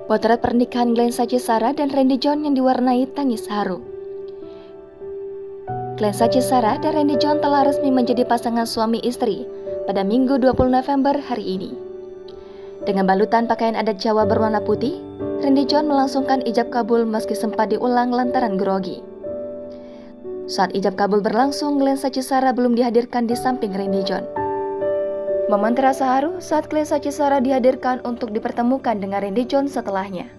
Potret pernikahan Glenn Sacisara dan Randy John yang diwarnai tangis haru. Glenn Sacisara dan Randy John telah resmi menjadi pasangan suami istri pada Minggu 20 November hari ini. Dengan balutan pakaian adat Jawa berwarna putih, Randy John melangsungkan ijab kabul meski sempat diulang lantaran grogi. Saat ijab kabul berlangsung, Glenn Sacisara belum dihadirkan di samping Randy John. Momen terasa haru saat Glenn Sacisara dihadirkan untuk dipertemukan dengan Randy John setelahnya.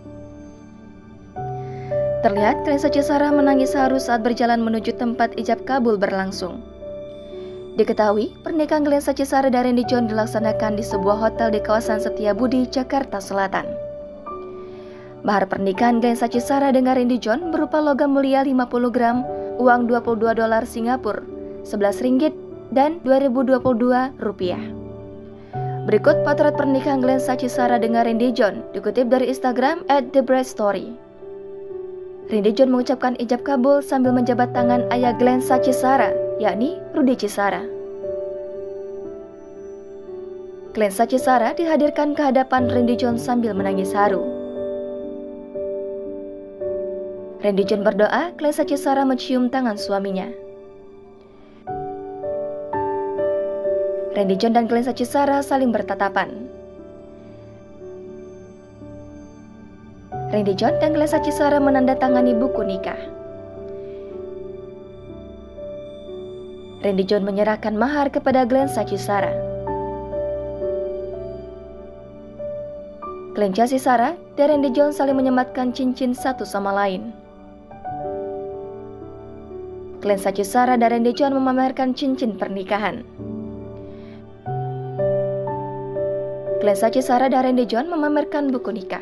Terlihat Glenn Sacisara menangis haru saat berjalan menuju tempat ijab kabul berlangsung. Diketahui, pernikahan Glenn Sacisara dan Randy John dilaksanakan di sebuah hotel di kawasan Setiabudi, Jakarta Selatan. Mahar pernikahan Glenn Sacisara dengan Randy John berupa logam mulia 50 gram, uang 22 dolar Singapura, 11 ringgit, dan 2022 rupiah. Berikut potret pernikahan Glenn Sacisara dengan Randy John dikutip dari Instagram @thebrightstory. Randy John mengucapkan ijab kabul sambil menjabat tangan ayah Glenn Sacisara, yakni Rudy Cisara. Glenn Sacisara dihadirkan ke hadapan Randy John sambil menangis haru. Randy John berdoa, Glenn Sacisara mencium tangan suaminya. Randy John dan Glenn Sacisara saling bertatapan. Randy John dan Glenn Sacisara menandatangani buku nikah. Randy John menyerahkan mahar kepada Glenn Sacisara. Glenn Sacisara dan Randy John saling menyematkan cincin satu sama lain. Glenn Sacisara dan Randy John memamerkan cincin pernikahan. Glenn Sacisara dan Randy John memamerkan buku nikah.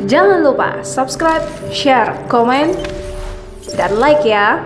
Jangan lupa subscribe, share, komen, dan like ya.